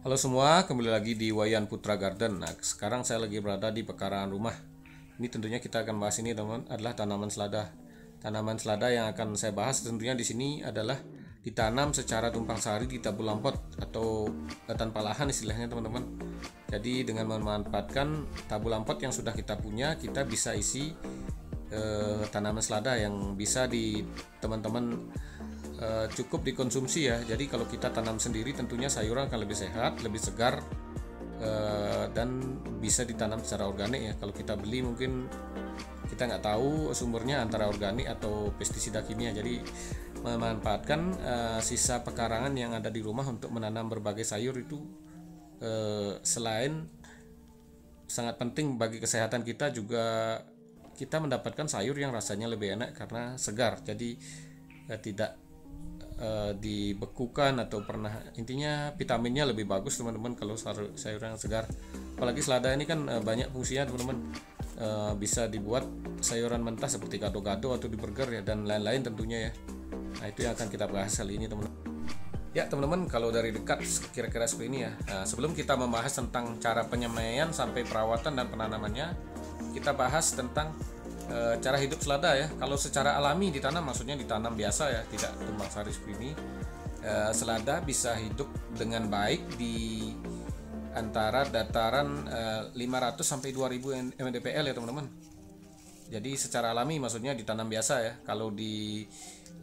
Halo semua, kembali lagi di Wayan Putra Garden. Nah, sekarang saya lagi berada di pekarangan rumah. Ini tentunya kita akan bahas ini, teman, adalah tanaman selada. Tanaman selada yang akan saya bahas tentunya di sini adalah ditanam secara tumpang sari di tabur lampot atau tanpa lahan istilahnya, teman-teman. Jadi dengan memanfaatkan tabur lampot yang sudah kita punya, kita bisa isi tanaman selada yang bisa di teman-teman cukup dikonsumsi ya. Jadi kalau kita tanam sendiri tentunya sayuran akan lebih sehat, lebih segar, dan bisa ditanam secara organik ya. Kalau kita beli mungkin kita nggak tahu sumbernya antara organik atau pestisida kimia. Jadi memanfaatkan sisa pekarangan yang ada di rumah untuk menanam berbagai sayur itu selain sangat penting bagi kesehatan kita, juga kita mendapatkan sayur yang rasanya lebih enak karena segar. Jadi tidak dibekukan atau pernah, intinya vitaminnya lebih bagus teman-teman kalau sayur yang segar. Apalagi selada ini kan banyak fungsinya teman-teman. Bisa dibuat sayuran mentah seperti gado-gado atau di burger ya, dan lain-lain tentunya ya. Nah, itu yang akan kita bahas kali ini teman-teman. Ya teman-teman, kalau dari dekat kira-kira seperti ini ya. Nah, sebelum kita membahas tentang cara penyemaian sampai perawatan dan penanamannya, kita bahas tentang cara hidup selada ya. Kalau secara alami ditanam, maksudnya ditanam biasa ya, tidak tumpang sari seperti ini. Selada bisa hidup dengan baik di antara dataran 500 sampai 2000 mdpl ya teman-teman. Jadi secara alami maksudnya ditanam biasa ya. Kalau di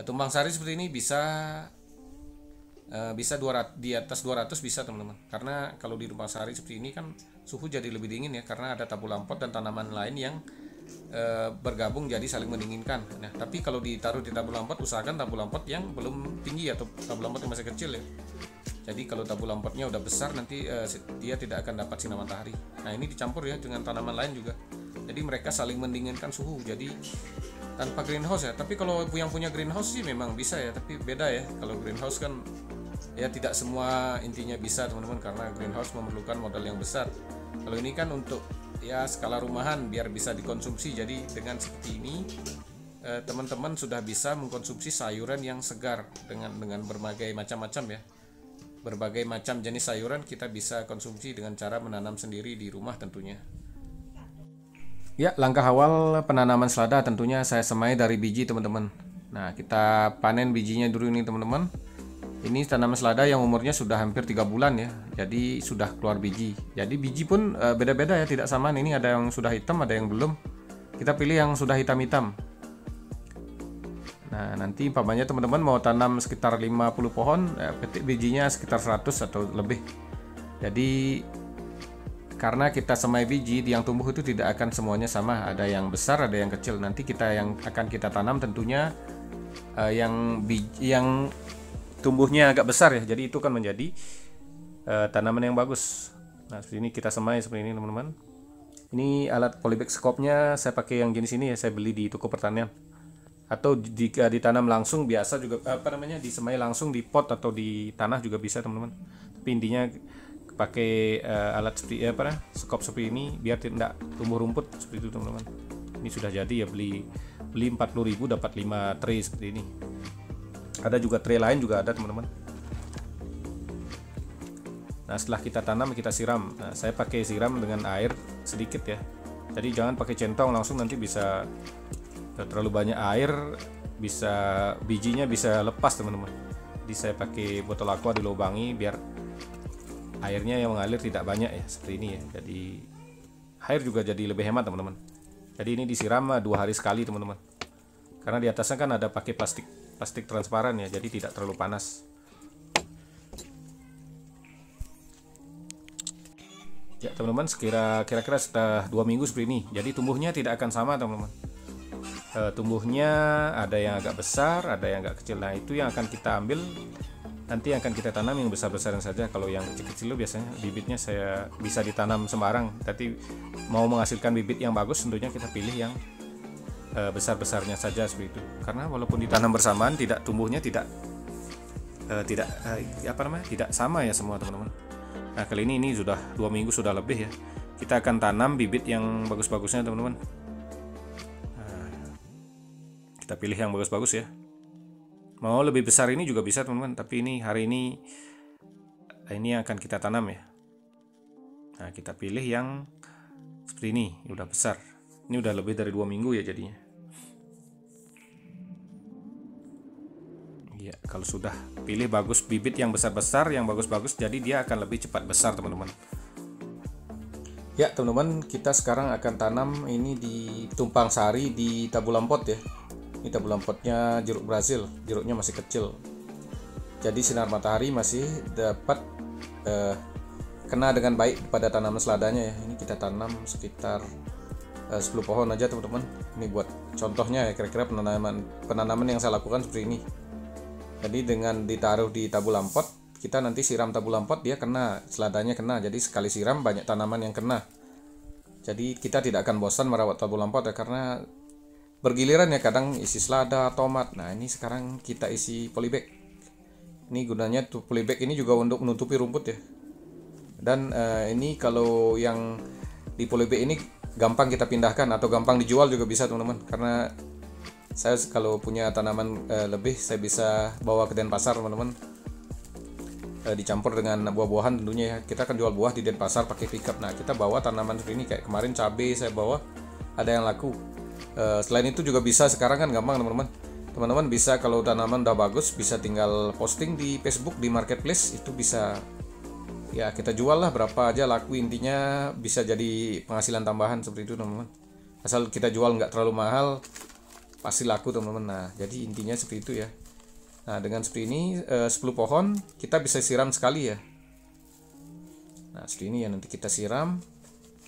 tumpang sari seperti ini bisa 200, di atas 200 bisa teman-teman. Karena kalau di tumpang sari seperti ini kan suhu jadi lebih dingin ya, karena ada tabur lampot dan tanaman lain yang bergabung jadi saling mendinginkan. Nah, tapi kalau ditaruh di tabur lampot, usahakan tabur lampot yang belum tinggi atau tabur lampot yang masih kecil ya. Jadi kalau tabur lampotnya udah besar, nanti dia tidak akan dapat sinar matahari. Nah, ini dicampur ya dengan tanaman lain juga. Jadi mereka saling mendinginkan suhu. Jadi tanpa greenhouse ya. Tapi kalau yang punya greenhouse sih memang bisa ya, tapi beda ya. Kalau greenhouse kan ya tidak semua intinya bisa teman-teman, karena greenhouse memerlukan modal yang besar. Kalau ini kan untuk ya skala rumahan biar bisa dikonsumsi. Jadi dengan seperti ini teman-teman sudah bisa mengkonsumsi sayuran yang segar dengan berbagai macam-macam ya. Berbagai macam jenis sayuran kita bisa konsumsi dengan cara menanam sendiri di rumah tentunya. Ya, langkah awal penanaman selada tentunya saya semai dari biji teman-teman. Nah, kita panen bijinya dulu ini teman-teman. Ini tanaman selada yang umurnya sudah hampir 3 bulan ya. Jadi sudah keluar biji. Jadi biji pun beda-beda ya, tidak sama. Ini ada yang sudah hitam, ada yang belum. Kita pilih yang sudah hitam-hitam. Nah, nanti umpamanya teman-teman mau tanam sekitar 50 pohon, petik bijinya sekitar 100 atau lebih. Jadi karena kita semai biji, yang tumbuh itu tidak akan semuanya sama. Ada yang besar, ada yang kecil. Nanti yang akan kita tanam tentunya yang tumbuhnya agak besar ya, jadi itu kan menjadi tanaman yang bagus. Nah, seperti ini kita semai seperti ini teman-teman. Ini alat polybag scope-nya saya pakai yang jenis ini ya, saya beli di toko pertanian. Atau jika ditanam langsung biasa juga disemai langsung di pot atau di tanah juga bisa teman-teman. Tapi intinya pakai alat seperti scope seperti ini biar tidak tumbuh rumput seperti itu teman-teman. Ini sudah jadi ya, beli 40.000 dapat 5 tray seperti ini. Ada juga tray lain juga ada teman-teman. Nah, setelah kita tanam kita siram. Nah, saya pakai siram dengan air sedikit ya. Jadi jangan pakai centong langsung, nanti bisa terlalu banyak air, bisa bijinya bisa lepas teman-teman. Jadi saya pakai botol aqua dilubangi biar airnya yang mengalir tidak banyak ya, seperti ini ya. Jadi air juga jadi lebih hemat teman-teman. Jadi ini disiram 2 hari sekali teman-teman. Karena di atasnya kan ada pakai plastik transparan ya, jadi tidak terlalu panas. Ya teman-teman, kira-kira setelah 2 minggu seperti ini, jadi tumbuhnya tidak akan sama teman-teman. Tumbuhnya ada yang agak besar, ada yang agak kecil. Nah, itu yang akan kita ambil, nanti akan kita tanam yang besar-besaran saja. Kalau yang kecil-kecil biasanya bibitnya saya bisa ditanam sembarang. Tapi mau menghasilkan bibit yang bagus tentunya kita pilih yang besar-besarnya saja seperti itu. Karena walaupun ditanam bersamaan, tumbuhnya tidak sama ya semua teman-teman. Nah, kali ini sudah 2 minggu sudah lebih ya. Kita akan tanam bibit yang bagus-bagusnya teman-teman. Kita pilih yang bagus-bagus ya. Mau lebih besar ini juga bisa teman-teman, tapi ini hari ini ini yang akan kita tanam ya. Nah, kita pilih yang seperti ini, udah besar. Ini udah lebih dari 2 minggu ya jadinya. Ya, kalau sudah pilih bagus bibit yang besar-besar, yang bagus-bagus, jadi dia akan lebih cepat besar teman-teman. Ya teman-teman, kita sekarang akan tanam ini di tumpang sari di tabulam pot ya. Ini tabulam potnya jeruk Brazil, jeruknya masih kecil. Jadi sinar matahari masih dapat kena dengan baik pada tanaman seladanya ya. Ini kita tanam sekitar 10 pohon aja teman-teman. Ini buat contohnya ya, kira-kira penanaman yang saya lakukan seperti ini. Jadi dengan ditaruh di tabulam pot, kita nanti siram tabulam pot, dia kena, seladanya kena. Jadi sekali siram banyak tanaman yang kena. Jadi kita tidak akan bosan merawat tabulam pot ya, karena bergiliran ya, kadang isi selada, tomat. Nah ini sekarang kita isi polybag. Ini gunanya tuh, polybag ini juga untuk menutupi rumput ya. Dan ini kalau yang di polybag ini gampang kita pindahkan atau gampang dijual juga bisa teman-teman, karena saya kalau punya tanaman lebih, saya bisa bawa ke Denpasar teman-teman, dicampur dengan buah-buahan tentunya ya. Kita akan jual buah di Denpasar pakai pickup. Nah kita bawa tanaman seperti ini, kayak kemarin cabai saya bawa, ada yang laku. Selain itu juga bisa, sekarang kan gampang teman-teman. Teman-teman bisa kalau tanaman udah bagus, bisa tinggal posting di Facebook, di marketplace, itu bisa ya kita jual lah, berapa aja laku, intinya bisa jadi penghasilan tambahan seperti itu teman-teman. Asal kita jual nggak terlalu mahal, pasti laku teman-teman. Nah jadi intinya seperti itu ya. Nah dengan seperti ini 10 pohon kita bisa siram sekali ya. Nah seperti ini ya, nanti kita siram,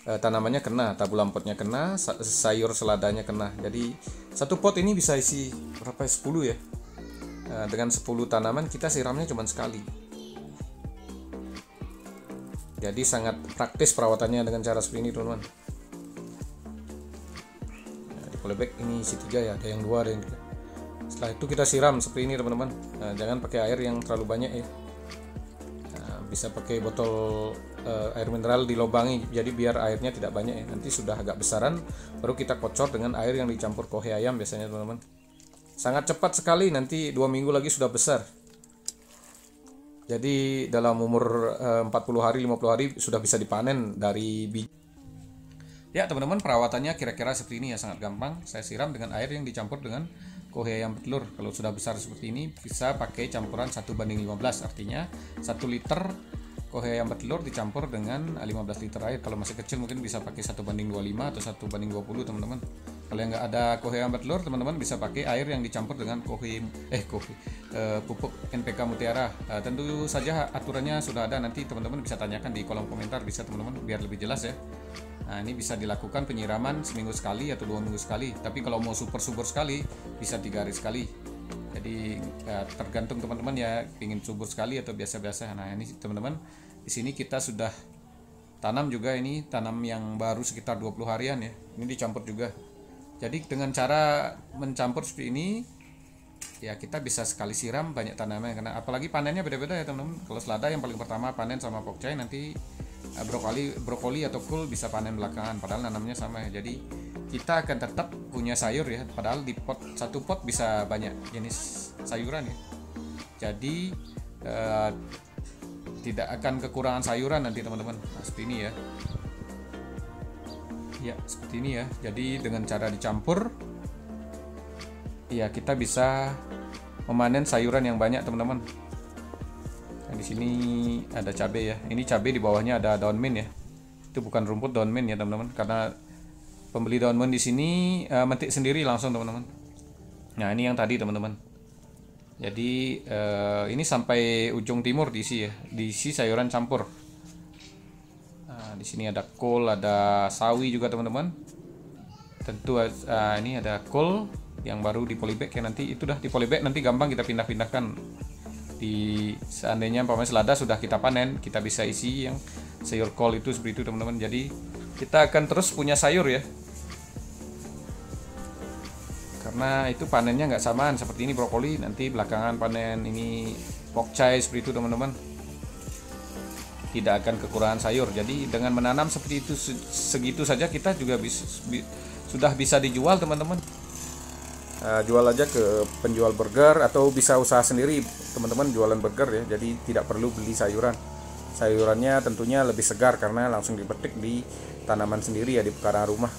tanamannya kena, tabulam potnya kena, sayur seladanya kena. Jadi satu pot ini bisa isi berapa, 10 ya. Nah, dengan 10 tanaman kita siramnya cuma sekali. Jadi sangat praktis perawatannya dengan cara seperti ini teman-teman. Polybag ini isi 3 ya, ada yang 2, ada yang 3. Setelah itu kita siram seperti ini teman-teman. Nah, jangan pakai air yang terlalu banyak ya. Nah, bisa pakai botol air mineral dilobangi, jadi biar airnya tidak banyak ya. Nanti sudah agak besaran baru kita kocor dengan air yang dicampur kohe ayam biasanya teman-teman. Sangat cepat sekali, nanti 2 minggu lagi sudah besar. Jadi dalam umur 40 hari 50 hari sudah bisa dipanen dari biji. Ya teman-teman, perawatannya kira-kira seperti ini ya, sangat gampang. Saya siram dengan air yang dicampur dengan kohe ayam petelur. Kalau sudah besar seperti ini bisa pakai campuran 1:15, artinya 1 liter kohe ayam petelur dicampur dengan 15 liter air. Kalau masih kecil mungkin bisa pakai 1:25 atau 1:20 teman-teman. Kalau yang nggak ada kohe ayam petelur, teman-teman bisa pakai air yang dicampur dengan pupuk NPK Mutiara. Tentu saja aturannya sudah ada, nanti teman-teman bisa tanyakan di kolom komentar, bisa teman-teman, biar lebih jelas ya. Nah ini bisa dilakukan penyiraman seminggu sekali atau 2 minggu sekali. Tapi kalau mau super subur sekali bisa 3 hari sekali. Jadi tergantung teman-teman ya, ingin subur sekali atau biasa-biasa. Nah ini teman-teman, di sini kita sudah tanam juga, ini tanam yang baru sekitar 20 harian ya. Ini dicampur juga. Jadi dengan cara mencampur seperti ini ya, kita bisa sekali siram banyak tanaman, karena apalagi panennya beda-beda ya teman-teman. Kalau selada yang paling pertama panen sama pokcai, nanti brokoli atau kol bisa panen belakangan, padahal nanamnya sama ya. Jadi kita akan tetap punya sayur ya, padahal di satu pot bisa banyak jenis sayuran ya. Jadi tidak akan kekurangan sayuran nanti teman-teman. Nah, seperti ini ya. Ya seperti ini ya. Jadi dengan cara dicampur ya kita bisa memanen sayuran yang banyak teman-teman. Di sini ada cabai ya. Ini cabai, di bawahnya ada daun mint ya. Itu bukan rumput, daun mint ya teman-teman. Karena pembeli daun mint di sini metik sendiri langsung teman-teman. Nah ini yang tadi teman-teman. Jadi ini sampai ujung timur diisi ya. Diisi sayuran campur. Nah, di sini ada kol, ada sawi juga teman-teman. Tentu ini ada kol yang baru di polybag ya. Nanti itu dah di polybag, nanti gampang kita pindah-pindahkan. Seandainya umpamanya selada sudah kita panen, kita bisa isi yang sayur kol itu seperti itu teman-teman. Jadi kita akan terus punya sayur ya, karena itu panennya nggak samaan. Seperti ini brokoli, nanti belakangan panen ini pokcai seperti itu teman-teman. Tidak akan kekurangan sayur. Jadi dengan menanam seperti itu segitu saja kita juga sudah bisa dijual teman-teman. Jual aja ke penjual burger atau bisa usaha sendiri teman-teman, jualan burger ya. Jadi tidak perlu beli sayuran. sayurannya tentunya lebih segar karena langsung dipetik di tanaman sendiri ya, di pekarangan rumah.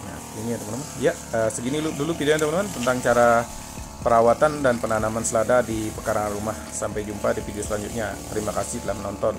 Nah ini ya teman-teman ya, segini dulu videonya teman-teman tentang cara perawatan dan penanaman selada di pekarangan rumah. Sampai jumpa di video selanjutnya. Terima kasih telah menonton.